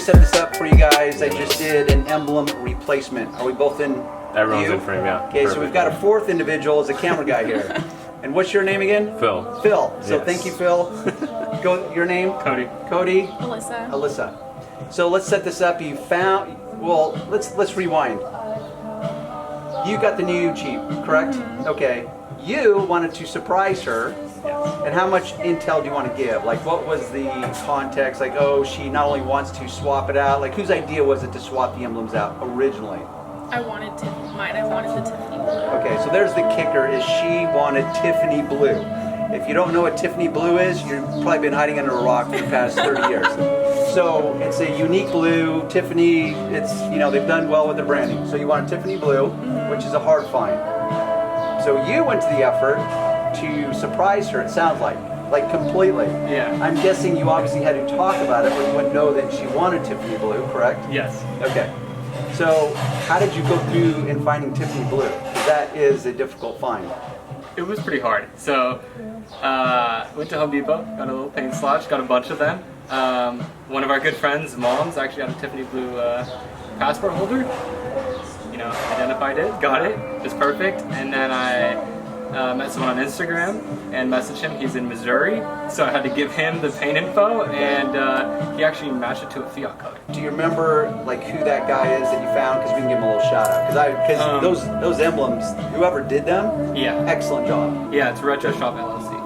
set this up for you guys. I just did an emblem replacement. Are we both in? Everyone's in frame, yeah. Okay, so we've got a fourth individual as a camera guy here. And what's your name again? Phil. Phil. So Yes. Thank you, Phil. Go. Your name? Cody. Cody. Alyssa. Alyssa. So let's set this up. You found. Well, let's rewind. You got the new Jeep, correct? Mm-hmm. Okay. You wanted to surprise her. And how much intel do you want to give? Like, what was the context? Like, oh, she not only wants to swap it out. Like, whose idea was it to swap the emblems out originally? I wanted the Tiffany blue. Okay, so there's the kicker, is she wanted Tiffany blue. If you don't know what Tiffany blue is, you've probably been hiding under a rock for the past 30 years. So it's a unique blue. Tiffany, it's, you know, they've done well with the branding. So you want Tiffany blue, which is a hard find. So you went to the effort to surprise her, it sounds like completely. Yeah. I'm guessing you obviously had to talk about it, or you wouldn't know that she wanted Tiffany blue, correct? Yes. Okay. So how did you go through in finding Tiffany blue? 'Cause that is a difficult find. It was pretty hard. So, went to Home Depot, got a little paint swatch, got a bunch of them. One of our good friends' moms actually had a Tiffany blue passport holder. You know, identified it, got it, it was perfect. And then I met someone on Instagram and messaged him. He's in Missouri, so I had to give him the paint info, and he actually matched it to a Fiat color. Do you remember like who that guy is that you found? Because we can give him a little shout out. Because those emblems, whoever did them, Yeah. excellent job. Yeah, it's Retro Shop LLC.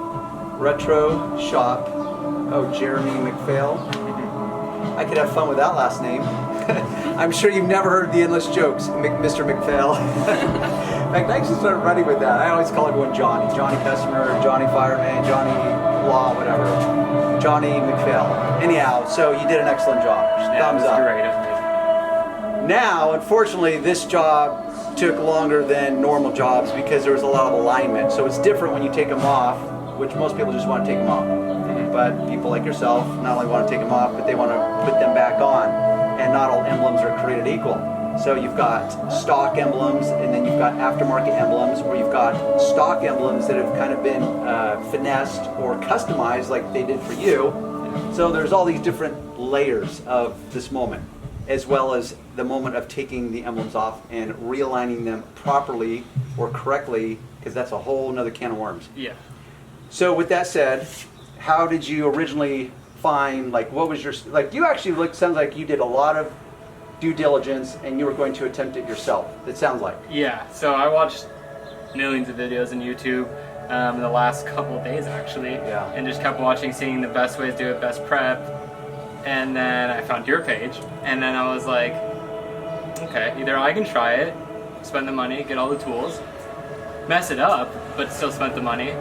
Retro Shop. Oh, Jeremy McPhail. I could have fun with that last name. I'm sure you've never heard the endless jokes, Mr. McPhail. In fact, I actually started running with that. I always call everyone Johnny. Johnny Customer, Johnny Fireman, Johnny Law, whatever. Johnny McPhail. Anyhow, so you did an excellent job. Thumbs up. Great, it was amazing. Now, unfortunately, this job took longer than normal jobs because there was a lot of alignment. So it's different when you take them off, which most people just want to take them off. But people like yourself not only want to take them off, but they want to put them back on. And not all emblems are created equal. So you've got stock emblems, and then you've got aftermarket emblems, or you've got stock emblems that have kind of been finessed or customized like they did for you. So there's all these different layers of this moment, as well as the moment of taking the emblems off and realigning them properly or correctly, because that's a whole nother can of worms. Yeah. So with that said, how did you originally find, like, what was your, like, you actually look, sounds like you did a lot of due diligence and you were going to attempt it yourself, it sounds like. Yeah, so I watched millions of videos on YouTube in the last couple of days actually, Yeah. and just kept watching, seeing the best ways to do it, best prep, and then I found your page, and then I was like, okay, either I can try it, spend the money, get all the tools, mess it up, but still spend the money,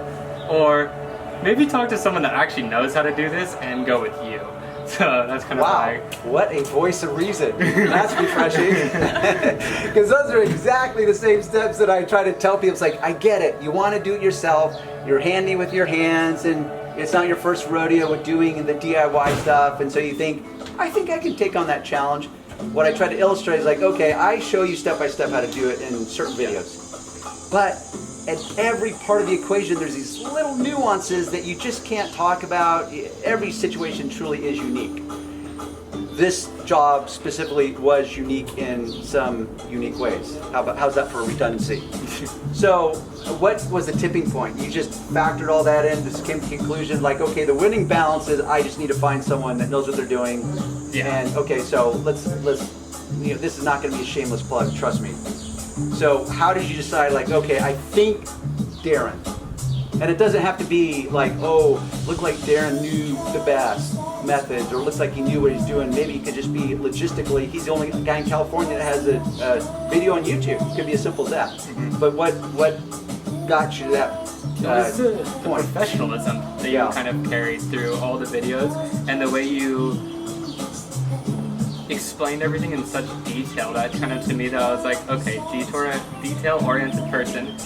or maybe talk to someone that actually knows how to do this and go with you. So that's kind of Wow, what a voice of reason. That's refreshing. Because those are exactly the same steps that I try to tell people. It's like, I get it. You want to do it yourself. You're handy with your hands, and it's not your first rodeo with doing the DIY stuff. And so you think, I think I can take on that challenge. What I try to illustrate is like, okay, I show you step by step how to do it in certain videos. But at every part of the equation, there's these little nuances that you just can't talk about. Every situation truly is unique. This job specifically was unique in some unique ways. How's that for redundancy? So what was the tipping point? You just factored all that in, just came to the conclusion like, okay, the winning balance is I just need to find someone that knows what they're doing. Yeah. And okay, so let's you know, this is not going to be a shameless plug, trust me. So how did you decide, like, okay, I think Darren, and it doesn't have to be like, oh, look like Darren knew the best methods, or looks like he knew what he's doing. Maybe it could just be logistically, he's the only guy in California that has a video on YouTube. It could be as simple as that. But what got you to that the point? professionalism that you kind of carried through all the videos, and the way you explained everything in such detail that kind of, to me, that I was like, okay, detail-oriented person,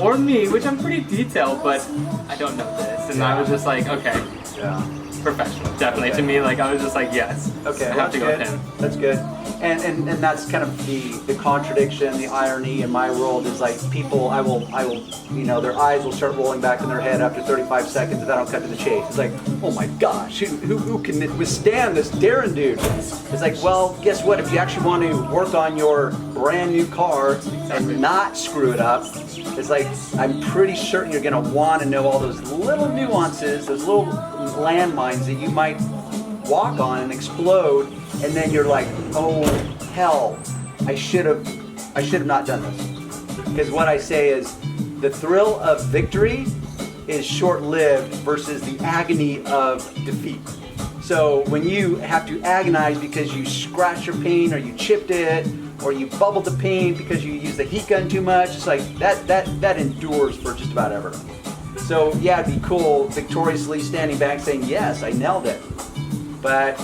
or me, which I'm pretty detailed, but I don't know this, and I was just like, okay, Yeah. professional, definitely. Okay. To me, like, I was just like, yes, Okay, I have to go with him. That's good. And that's kind of the contradiction, the irony in my world is like people, I will, you know, their eyes will start rolling back in their head after 35 seconds if I don't cut to the chase. It's like, oh my gosh, who can withstand this Darren dude? It's like, well, guess what? If you actually want to work on your brand new car and not screw it up, it's like, I'm pretty certain you're gonna want to know all those little nuances, those little landmines that you might walk on and explode, and then you're like, oh hell, I should have not done this. Because what I say is, the thrill of victory is short-lived versus the agony of defeat. So when you have to agonize because you scratched your paint or you chipped it or you bubbled the paint because you used the heat gun too much, it's like that endures for just about ever. So yeah, it'd be cool victoriously standing back saying, yes, I nailed it. But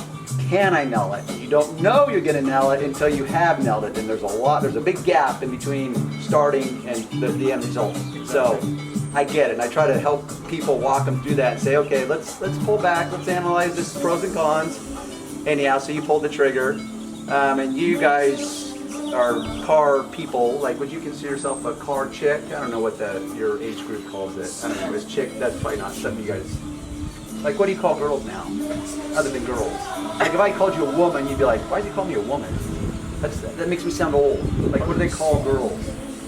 can I nail it? You don't know you're gonna nail it until you have nailed it, and there's a big gap in between starting and the end result. So I get it, and I try to help people walk them through that and say, okay, let's pull back, let's analyze this pros and cons. Anyhow, so you pulled the trigger, and you guys are car people. Like, would you consider yourself a car chick? I don't know what your age group calls it. I don't know, is chick, that's probably not something you guys. Like, what do you call girls now, other than girls? Like, if I called you a woman, you'd be like, why'd you call me a woman? That makes me sound old. Like, what do they call girls?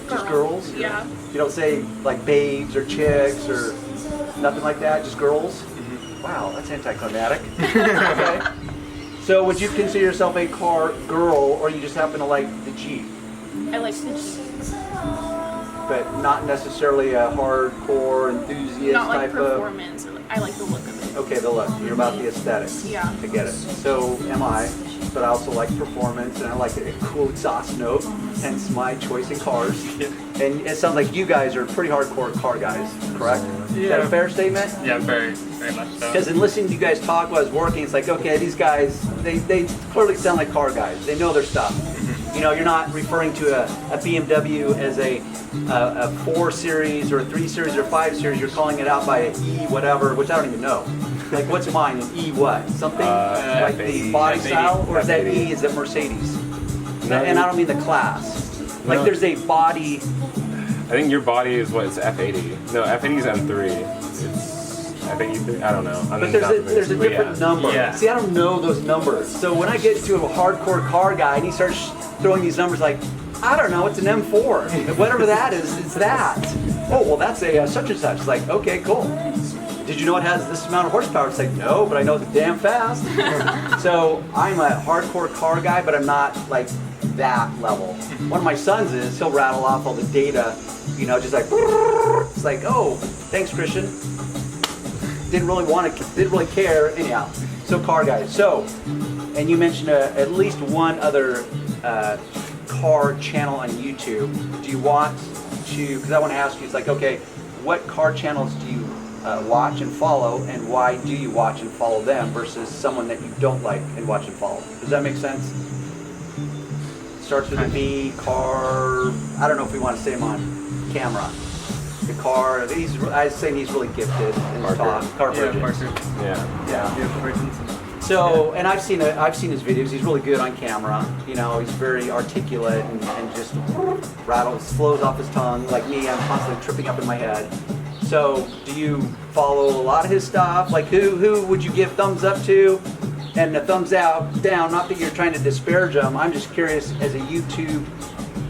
Just girls? Yeah. You don't say, like, babes or chicks or nothing like that, just girls? Wow, that's anticlimactic. Okay. So, would you consider yourself a car girl, or you just happen to like the Jeep? I like the Jeep. But not necessarily a hardcore enthusiast Not like type of... performance. I like the look of it. Okay, the look. You're about the aesthetics. Yeah. I get it. So am I, but I also like performance, and I like a cool exhaust note, hence my choice in cars. Yeah. And it sounds like you guys are pretty hardcore car guys, correct? Is that a fair statement? Yeah, very, very much so. Because in listening to you guys talk while I was working, it's like, okay, these guys, they clearly sound like car guys. They know their stuff. You know, you're not referring to a BMW as a 4 Series or a 3 Series or 5 Series. You're calling it out by an E whatever, which I don't even know. Like, what's mine? An E what? Something like the body F80. style? Or is that F80. E? Is it Mercedes? No, And I don't mean the class. Like, No. there's a body... I think your body is what? It's F80. No, F80 is M3. It's F83. I don't know. But there's a different number. Yeah. See, I don't know those numbers. So when I get to a hardcore car guy and he starts throwing these numbers like, I don't know, it's an M4. Whatever that is, it's that. Oh, well, that's a such and such. It's like, okay, cool. Did you know it has this amount of horsepower? It's like, no, but I know it's damn fast. So I'm a hardcore car guy, but I'm not like that level. One of my sons is, he'll rattle off all the data, you know, just like, it's like, oh, thanks, Christian. Didn't really care. Anyhow, so car guys. So, and you mentioned at least one other car channel on YouTube. Do you want to, because I want to ask you, it's like, okay, what car channels do you watch and follow, and why do you watch and follow them versus someone that you don't like and watch and follow? Does that make sense? Starts with a B, car, I don't know if we want to say him on camera. The car, I was saying he's really gifted in his talk. Car Yeah, virgin. Parker. Yeah. Vehicle virgins. So, and I've seen his videos. He's really good on camera. You know, he's very articulate and just flows off his tongue. Like me, I'm constantly tripping up in my head. So, do you follow a lot of his stuff? Like, who would you give thumbs up to, and a thumbs down? Not that you're trying to disparage them. I'm just curious as a YouTube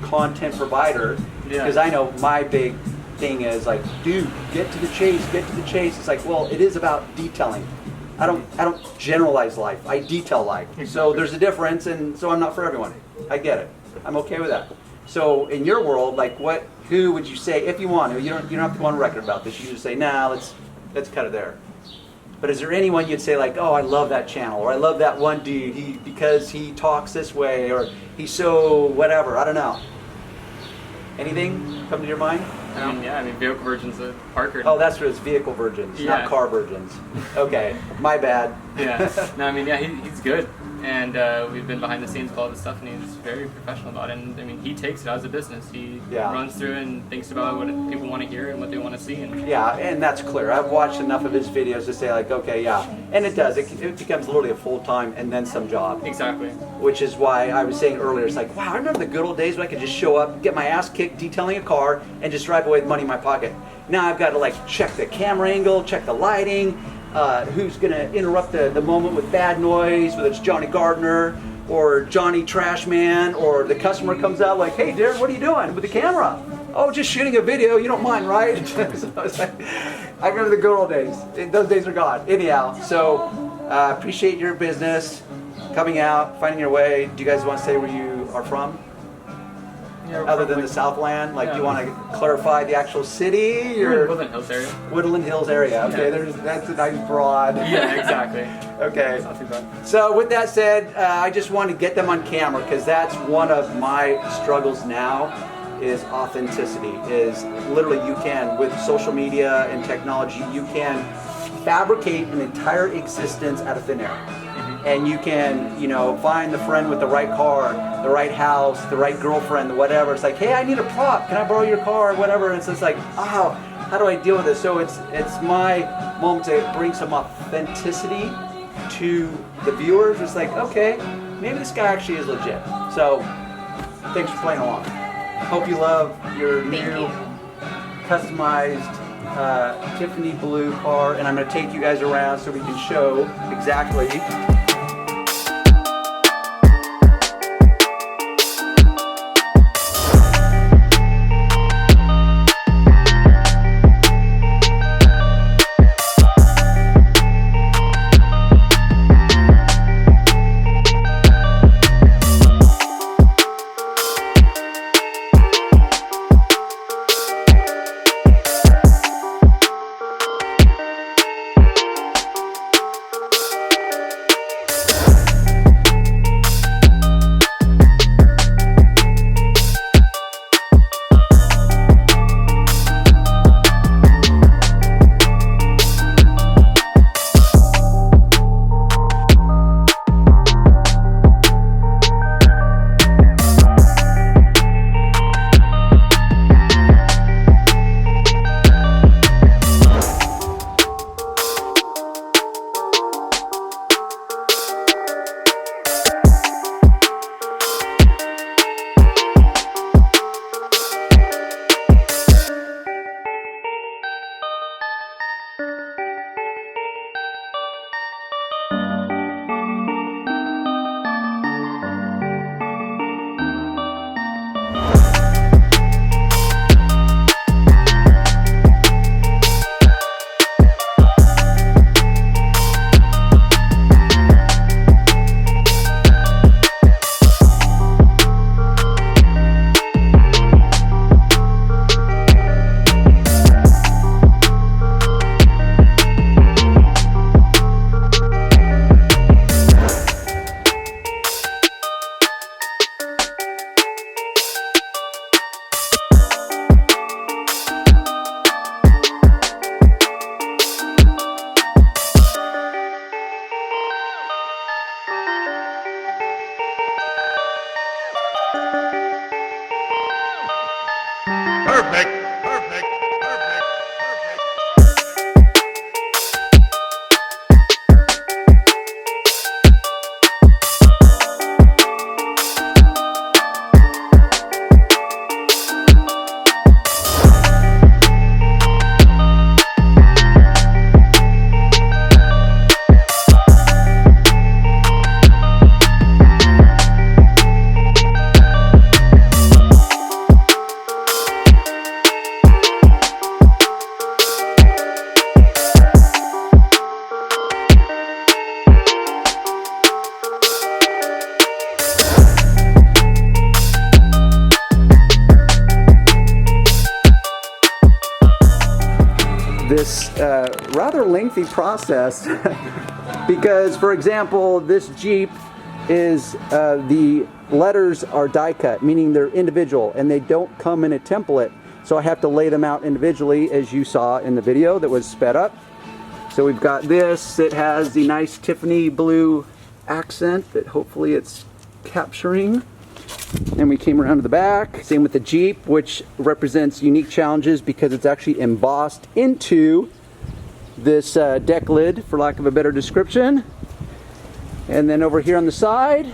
content provider, because I know my big thing is like, dude, get to the chase. It's like, well, it is about detailing. I don't generalize life. I detail life. So there's a difference, and so I'm not for everyone. I get it. I'm okay with that. So in your world, like, who would you say, if you want to, you don't have to go on record about this. You just say, nah, let's cut it there. But is there anyone you'd say like, oh, I love that channel, or I love that one dude, because he talks this way, or he's so whatever. I don't know. Anything come to your mind? I mean, vehicle virgins at Parker. Oh, that's what it's, vehicle virgins, not car virgins. Okay, my bad. Yeah. No, I mean, yeah, he's good. And we've been behind the scenes with all this stuff, and he's very professional about it. And I mean, he takes it as a business. He runs through it and thinks about what people want to hear and what they want to see. And yeah, and that's clear. I've watched enough of his videos to say like, okay, yeah. And it does. It becomes literally a full-time and then some job. exactly. Which is why I was saying earlier, it's like, wow, I remember the good old days when I could just show up, get my ass kicked detailing a car, and just drive away with money in my pocket. Now I've got to like check the camera angle, check the lighting, who's going to interrupt the moment with bad noise, whether it's Johnny Gardner or Johnny Trashman, or the customer comes out like, hey Darren, what are you doing with the camera? Oh, just shooting a video, you don't mind, right? So I was like, I remember the good old days. Those days are gone. Anyhow, so appreciate your business, coming out, finding your way. Do you guys want to say where you are from? Yeah, Other than the Southland? Like, Yeah. do you want to clarify the actual city? We're Or in Woodland Hills area. Woodland Hills area. Okay, Yeah. that's a nice broad. Yeah, exactly. Okay. Not too bad. So with that said, I just want to get them on camera because that's one of my struggles now is authenticity. Is literally you can, with social media and technology, you can fabricate an entire existence out of thin air. And you can, you know, find the friend with the right car, the right house, the right girlfriend, the whatever. It's like, hey, I need a prop. Can I borrow your car or whatever? And so it's like, oh, how do I deal with this? So it's my moment to bring some authenticity to the viewers. It's like, okay, maybe this guy actually is legit. So thanks for playing along. Hope you love your new customized Tiffany blue car, and I'm going to take you guys around so we can show exactly. Perfect. Perfect. Perfect. Perfect. This rather lengthy process because, for example, this Jeep is the letters are die cut, meaning they're individual and they don't come in a template, so I have to lay them out individually, as you saw in the video that was sped up. So we've got this, it has the nice Tiffany blue accent that hopefully it's capturing. And we came around to the back. Same with the Jeep, which represents unique challenges because it's actually embossed into this deck lid, for lack of a better description. And then over here on the side,